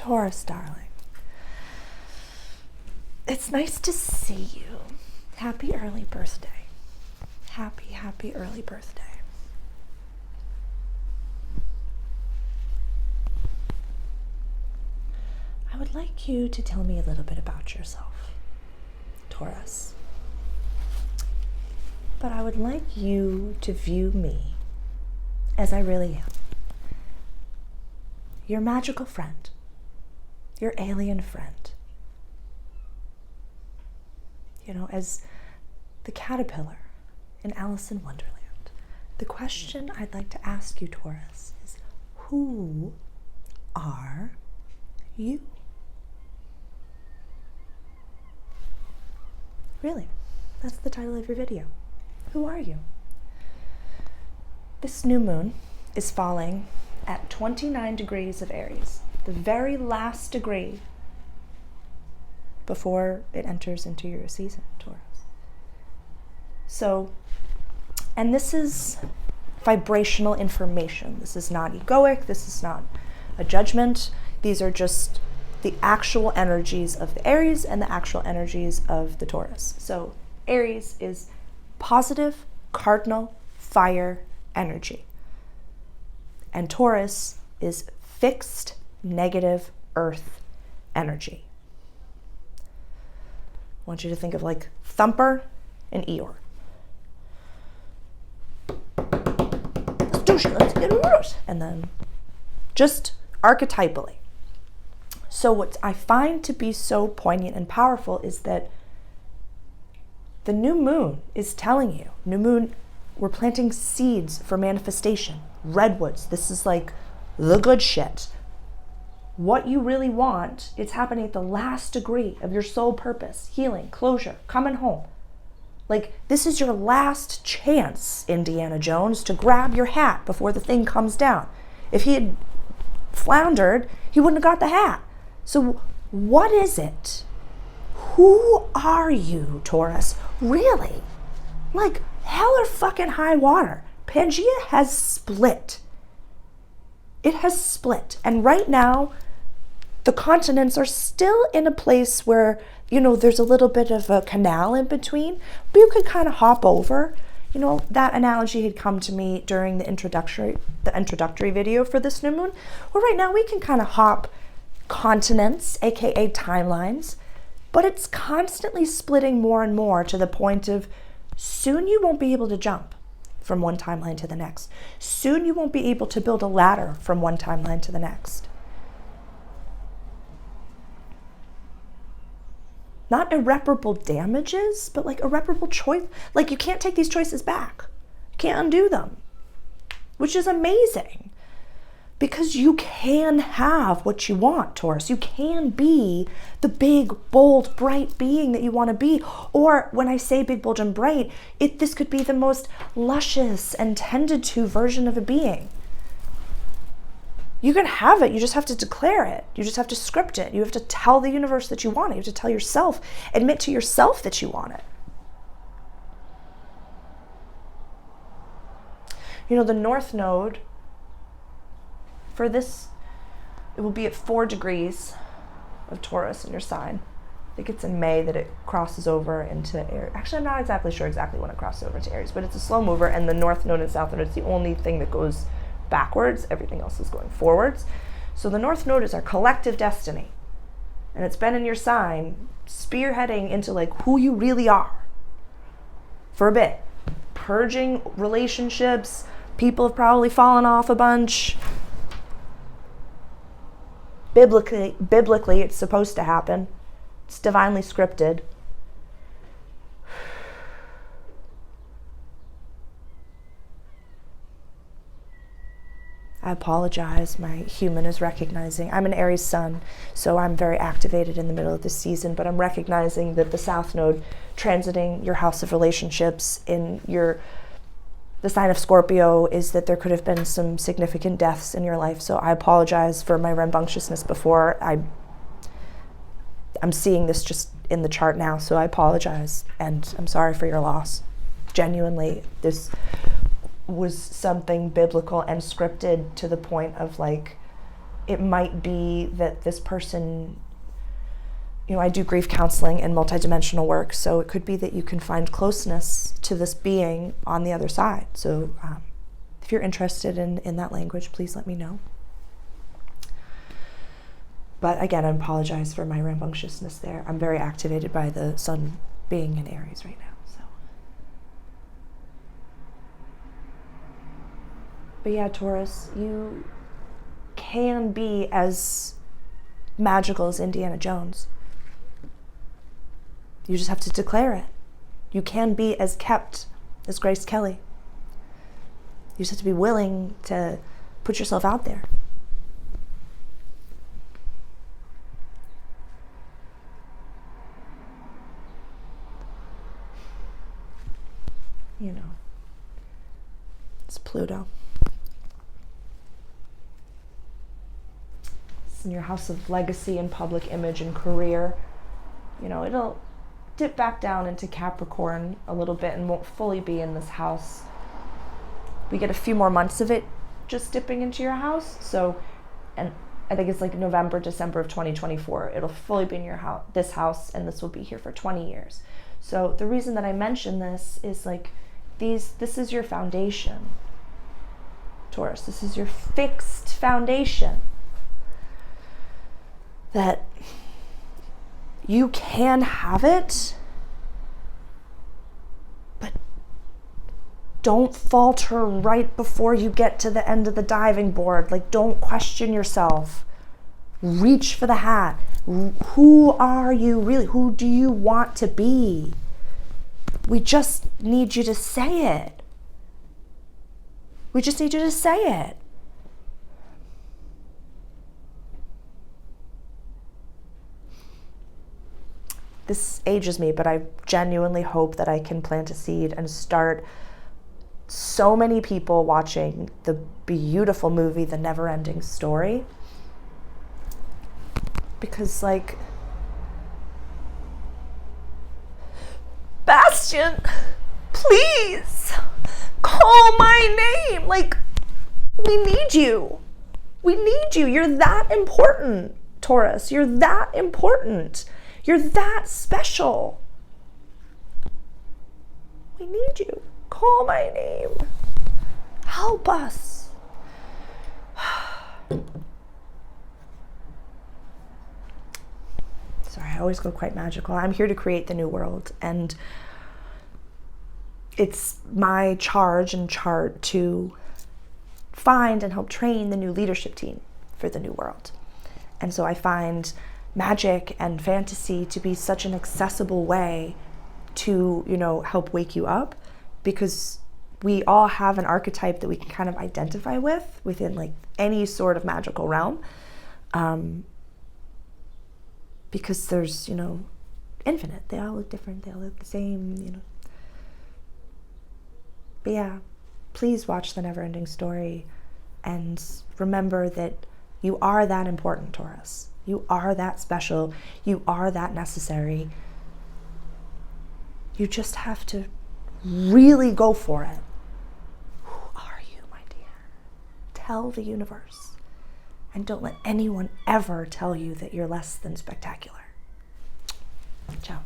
Taurus, darling. It's nice to see you. Happy early birthday. Happy early birthday. I would like you to tell me a little bit about yourself, Taurus. But I would like you to view me as I really am. Your magical friend. Your alien friend. You know, as the caterpillar in Alice in Wonderland. The question I'd like to ask you, Taurus, is who are you? Really, that's the title of your video. Who are you? This new moon is falling at 29 degrees of Aries, the very last degree before it enters into your season, Taurus. So, and this is vibrational information. This is not egoic. This is not a judgment. These are just the actual energies of the Aries and the actual energies of the Taurus. So Aries is positive, cardinal, fire energy. And Taurus is fixed, negative, earth energy. I want you to think of like Thumper and Eeyore. Let's do shit, let's get it. And then just archetypally. So what I find to be so poignant and powerful is that the new moon is telling you, new moon, we're planting seeds for manifestation. Redwoods, this is like the good shit. What you really want, it's happening at the last degree of your soul purpose, healing, closure, coming home. Like, this is your last chance, Indiana Jones, to grab your hat before the thing comes down. If he had floundered, he wouldn't have got the hat. So what is it? Who are you, Taurus? Really? Like, hell or fucking high water. Pangea has split. It has split. And right now, the continents are still in a place where, you know, there's a little bit of a canal in between, but you could kind of hop over. You know, that analogy had come to me during the introductory video for this new moon, where right now we can kind of hop continents, aka timelines, but it's constantly splitting more and more to the point of soon you won't be able to jump from one timeline to the next. Soon you won't be able to build a ladder from one timeline to the next. Not irreparable damages, but like irreparable choice. Like, you can't take these choices back. You can't undo them, which is amazing. Because you can have what you want, Taurus. You can be the big, bold, bright being that you want to be. Or when I say big, bold, and bright, this could be the most luscious and tended to version of a being. You can have it. You just have to declare it. You just have to script it. You have to tell the universe that you want it. You have to tell yourself, admit to yourself that you want it. You know, the North Node, for this, it will be at 4 degrees of Taurus in your sign. I think it's in May that it crosses over into Aries. Actually, I'm not exactly sure when it crosses over to Aries, but it's a slow mover, and the North Node and South Node is the only thing that goes backwards. Everything else is going forwards. So the North Node is our collective destiny. And it's been in your sign, spearheading into like who you really are for a bit. Purging relationships. People have probably fallen off a bunch. Biblically, it's supposed to happen. It's divinely scripted. I apologize. My human is recognizing. I'm an Aries sun, so I'm very activated in the middle of this season, but I'm recognizing that the South Node transiting your house of relationships in the sign of Scorpio is that there could have been some significant deaths in your life. So I apologize for my rambunctiousness before. I'm seeing this just in the chart now, so I apologize, and I'm sorry for your loss. Genuinely, this was something biblical and scripted to the point of like it might be that this person, I do grief counseling and multidimensional work, so it could be that you can find closeness to this being on the other side. So if you're interested in that language, please let me know. But again, I apologize for my rambunctiousness there. I'm very activated by the sun being in Aries right now. So, but yeah, Taurus, you can be as magical as Indiana Jones. You just have to declare it. You can be as kept as Grace Kelly. You just have to be willing to put yourself out there. It's Pluto. It's in your house of legacy and public image and career. It'll dip back down into Capricorn a little bit and won't fully be in this house. We get a few more months of it just dipping into your house. So, and I think it's like November, December of 2024. It'll fully be in your house, this house, and this will be here for 20 years. So the reason that I mention this is like this is your foundation, Taurus. This is your fixed foundation that you can have it, but don't falter right before you get to the end of the diving board. Like, don't question yourself. Reach for the hat. Who are you really? Who do you want to be? We just need you to say it. We just need you to say it. This ages me, but I genuinely hope that I can plant a seed and start so many people watching the beautiful movie, The Never-Ending Story. Because, like, Bastian, please call my name. Like, we need you. We need you. You're that important, Taurus. You're that important. You're that special. We need you. Call my name. Help us. Sorry, I always go quite magical. I'm here to create the new world, and it's my charge and chart to find and help train the new leadership team for the new world. And so I find magic and fantasy to be such an accessible way to, help wake you up, because we all have an archetype that we can kind of identify with within like any sort of magical realm. Because there's, infinite. They all look different. They all look the same, But yeah, please watch The Never-Ending Story and remember that you are that important, Taurus. You are that special. You are that necessary. You just have to really go for it. Who are you, my dear? Tell the universe. And don't let anyone ever tell you that you're less than spectacular. Ciao.